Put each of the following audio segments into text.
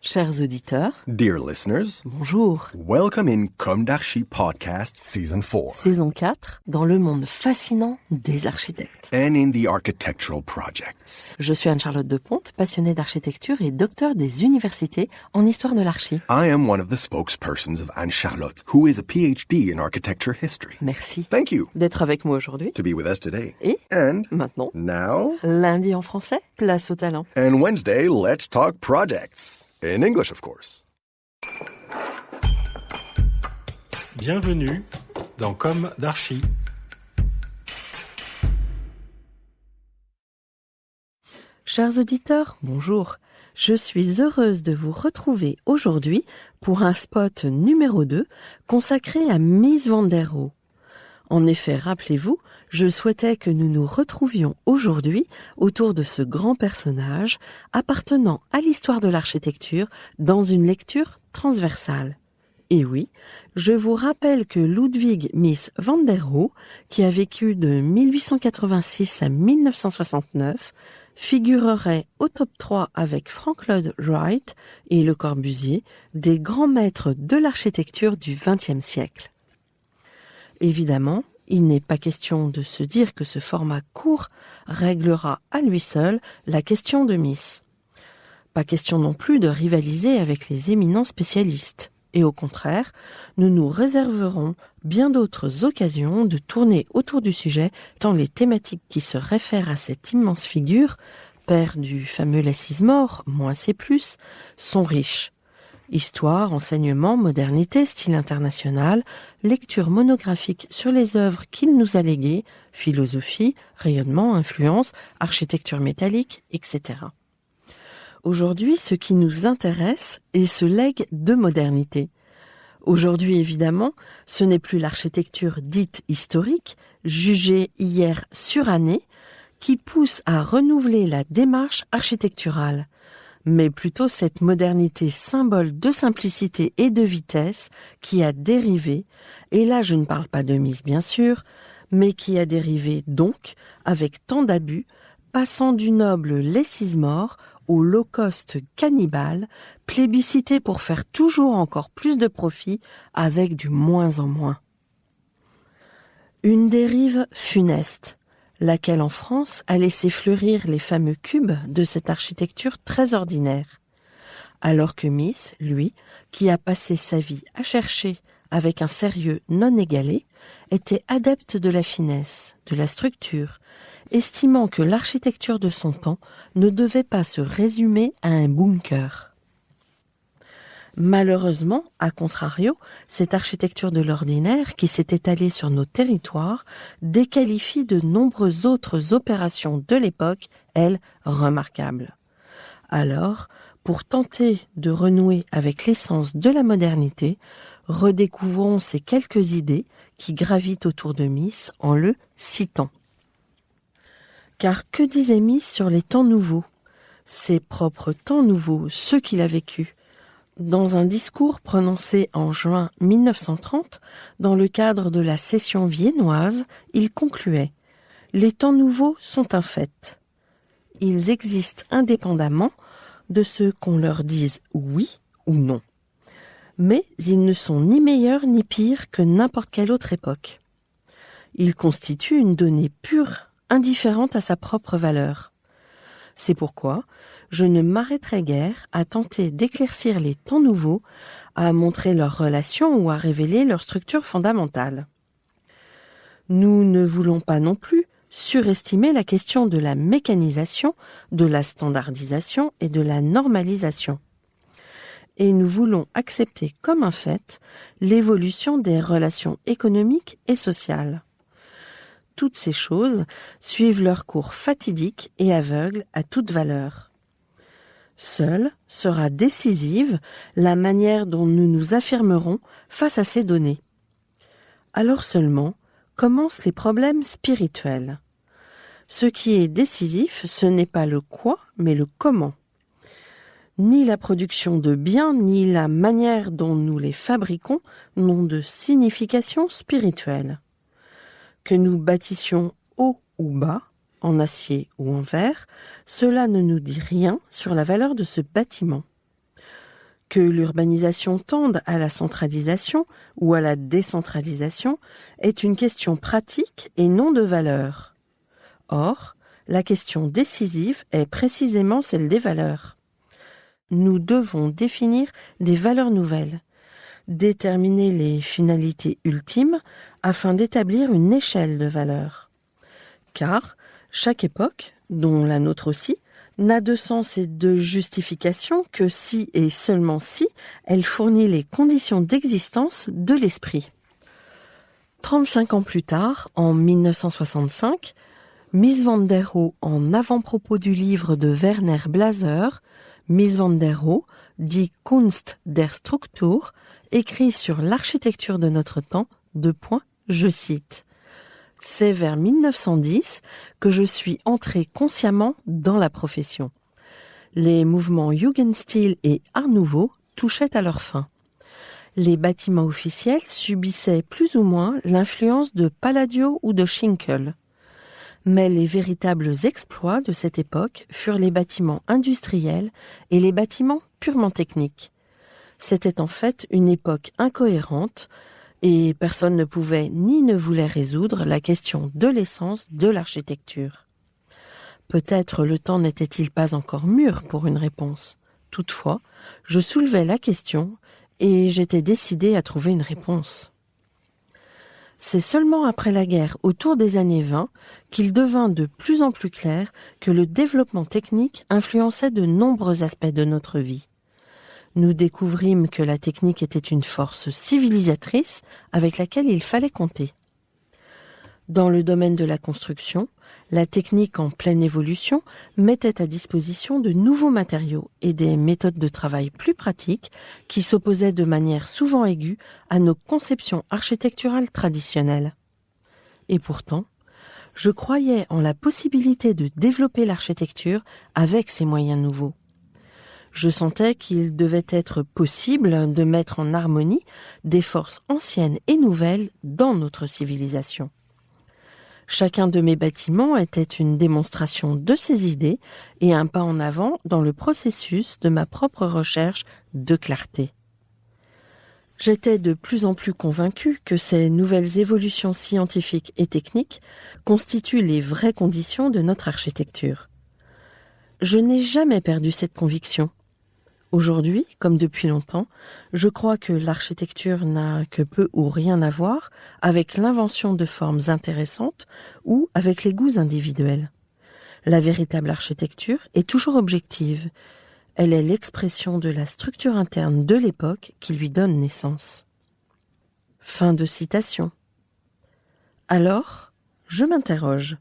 Chers auditeurs, Dear listeners, bonjour. welcome in Comme d'Archi Podcast Season 4 Saison 4, dans le monde fascinant des architectes. and in the architectural projects. Je suis Anne-Charlotte Deponte, passionnée d'architecture et docteur des universités en histoire de l'archi. I am one of the spokespersons of Anne-Charlotte, who is a PhD in architecture history. Merci Thank you d'être avec moi aujourd'hui. to be with us today. Et And maintenant, now, lundi en français, place au talent. and Wednesday, let's talk projects. In English, of course. Bienvenue dans Comme d'Archi. Chers auditeurs, bonjour. Je suis heureuse de vous retrouver aujourd'hui pour un spot numéro 2 consacré à Mies van der Rohe. En effet, rappelez-vous, je souhaitais que nous nous retrouvions aujourd'hui autour de ce grand personnage appartenant à l'histoire de l'architecture dans une lecture transversale. Et oui, je vous rappelle que Ludwig Mies van der Rohe, qui a vécu de 1886 à 1969, figurerait au top 3 avec Frank Lloyd Wright et Le Corbusier des grands maîtres de l'architecture du XXe siècle. Évidemment, il n'est pas question de se dire que ce format court réglera à lui seul la question de Mies. Pas question non plus de rivaliser avec les éminents spécialistes. Et au contraire, nous nous réserverons bien d'autres occasions de tourner autour du sujet tant les thématiques qui se réfèrent à cette immense figure, père du fameux laissise-mort, moins c'est plus, sont riches. Histoire, enseignement, modernité, style international, lecture monographique sur les œuvres qu'il nous a léguées, philosophie, rayonnement, influence, architecture métallique, etc. Aujourd'hui, ce qui nous intéresse est ce legs de modernité. Aujourd'hui, évidemment, ce n'est plus l'architecture dite historique, jugée hier surannée, qui pousse à renouveler la démarche architecturale, mais plutôt cette modernité symbole de simplicité et de vitesse qui a dérivé, et là je ne parle pas de Mies bien sûr, mais qui a dérivé donc avec tant d'abus, passant du noble laissise-mort au low-cost cannibale, plébiscité pour faire toujours encore plus de profit avec du moins en moins. Une dérive funeste, laquelle en France a laissé fleurir les fameux cubes de cette architecture très ordinaire. Alors que Mies, lui, qui a passé sa vie à chercher avec un sérieux non égalé, était adepte de la finesse, de la structure, estimant que l'architecture de son temps ne devait pas se résumer à un bunker. Malheureusement, à contrario, cette architecture de l'ordinaire qui s'est étalée sur nos territoires déqualifie de nombreuses autres opérations de l'époque, elles, remarquables. Alors, pour tenter de renouer avec l'essence de la modernité, redécouvrons ces quelques idées qui gravitent autour de Mies en le citant. Car que disait Mies sur les temps nouveaux, ses propres temps nouveaux, ceux qu'il a vécus? Dans un discours prononcé en juin 1930, dans le cadre de la session viennoise, il concluait « Les temps nouveaux sont un fait. Ils existent indépendamment de ce qu'on leur dise oui ou non. Mais ils ne sont ni meilleurs ni pires que n'importe quelle autre époque. Ils constituent une donnée pure, indifférente à sa propre valeur. C'est pourquoi je ne m'arrêterai guère à tenter d'éclaircir les temps nouveaux, à montrer leurs relations ou à révéler leur structure fondamentale. Nous ne voulons pas non plus surestimer la question de la mécanisation, de la standardisation et de la normalisation. Et nous voulons accepter comme un fait l'évolution des relations économiques et sociales. Toutes ces choses suivent leur cours fatidique et aveugle à toute valeur. Seule sera décisive la manière dont nous nous affirmerons face à ces données. Alors seulement commencent les problèmes spirituels. Ce qui est décisif, ce n'est pas le quoi, mais le comment. Ni la production de biens, ni la manière dont nous les fabriquons n'ont de signification spirituelle. Que nous bâtissions haut ou bas, en acier ou en verre, cela ne nous dit rien sur la valeur de ce bâtiment. Que l'urbanisation tende à la centralisation ou à la décentralisation est une question pratique et non de valeur. Or, la question décisive est précisément celle des valeurs. Nous devons définir des valeurs nouvelles, déterminer les finalités ultimes afin d'établir une échelle de valeurs. Car chaque époque, dont la nôtre aussi, n'a de sens et de justification que si et seulement si elle fournit les conditions d'existence de l'esprit. 35 ans plus tard, en 1965, Mies van der Rohe, en avant-propos du livre de Werner Blaser, Mies van der Rohe, dit Kunst der Struktur, écrit sur l'architecture de notre temps, je cite. C'est vers 1910 que je suis entré consciemment dans la profession. Les mouvements Jugendstil et Art Nouveau touchaient à leur fin. Les bâtiments officiels subissaient plus ou moins l'influence de Palladio ou de Schinkel. Mais les véritables exploits de cette époque furent les bâtiments industriels et les bâtiments purement techniques. C'était en fait une époque incohérente et personne ne pouvait ni ne voulait résoudre la question de l'essence de l'architecture. Peut-être le temps n'était-il pas encore mûr pour une réponse. Toutefois, je soulevais la question et j'étais décidé à trouver une réponse. C'est seulement après la guerre, autour des années 20, qu'il devint de plus en plus clair que le développement technique influençait de nombreux aspects de notre vie. Nous découvrîmes que la technique était une force civilisatrice avec laquelle il fallait compter. Dans le domaine de la construction, la technique en pleine évolution mettait à disposition de nouveaux matériaux et des méthodes de travail plus pratiques qui s'opposaient de manière souvent aiguë à nos conceptions architecturales traditionnelles. Et pourtant, je croyais en la possibilité de développer l'architecture avec ces moyens nouveaux. Je sentais qu'il devait être possible de mettre en harmonie des forces anciennes et nouvelles dans notre civilisation. Chacun de mes bâtiments était une démonstration de ces idées et un pas en avant dans le processus de ma propre recherche de clarté. J'étais de plus en plus convaincu que ces nouvelles évolutions scientifiques et techniques constituent les vraies conditions de notre architecture. Je n'ai jamais perdu cette conviction. Aujourd'hui, comme depuis longtemps, je crois que l'architecture n'a que peu ou rien à voir avec l'invention de formes intéressantes ou avec les goûts individuels. La véritable architecture est toujours objective. Elle est l'expression de la structure interne de l'époque qui lui donne naissance. Fin de citation. Alors, je m'interroge.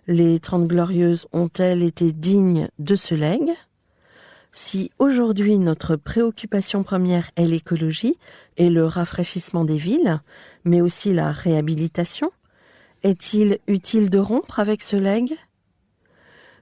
Les 30 Glorieuses ont-elles été dignes de ce legs ? Si aujourd'hui notre préoccupation première est l'écologie et le rafraîchissement des villes, mais aussi la réhabilitation, est-il utile de rompre avec ce legs ?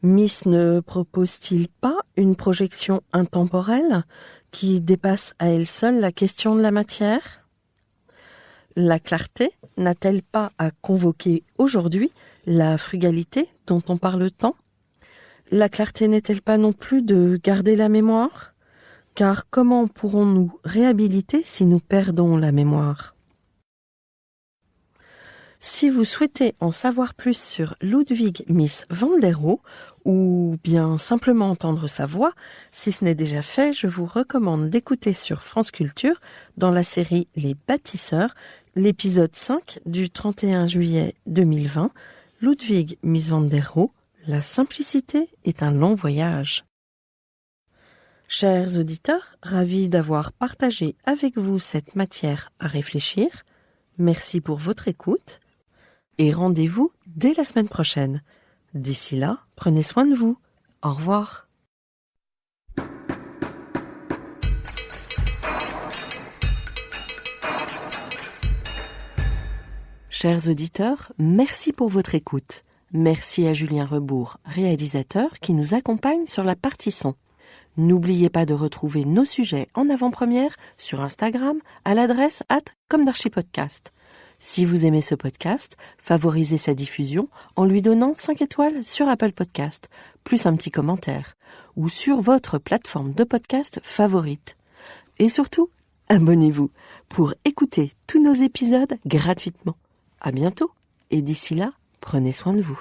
Mies ne propose-t-il pas une projection intemporelle qui dépasse à elle seule la question de la matière ? La clarté n'a-t-elle pas à convoquer aujourd'hui la frugalité dont on parle tant ? La clarté n'est-elle pas non plus de garder la mémoire ? Car comment pourrons-nous réhabiliter si nous perdons la mémoire ? Si vous souhaitez en savoir plus sur Ludwig Mies van der Rohe, ou bien simplement entendre sa voix, si ce n'est déjà fait, je vous recommande d'écouter sur France Culture, dans la série Les Bâtisseurs, l'épisode 5 du 31 juillet 2020, Ludwig Mies van der Rohe, La simplicité est un long voyage. Chers auditeurs, ravis d'avoir partagé avec vous cette matière à réfléchir. Merci pour votre écoute et rendez-vous dès la semaine prochaine. D'ici là, prenez soin de vous. Au revoir. Chers auditeurs, merci pour votre écoute. Merci à Julien Rebourg, réalisateur, qui nous accompagne sur la partie son. N'oubliez pas de retrouver nos sujets en avant-première sur Instagram à l'adresse @comdarchipodcast. Si vous aimez ce podcast, favorisez sa diffusion en lui donnant 5 étoiles sur Apple Podcast, plus un petit commentaire, ou sur votre plateforme de podcast favorite. Et surtout, abonnez-vous pour écouter tous nos épisodes gratuitement. À bientôt et d'ici là, prenez soin de vous.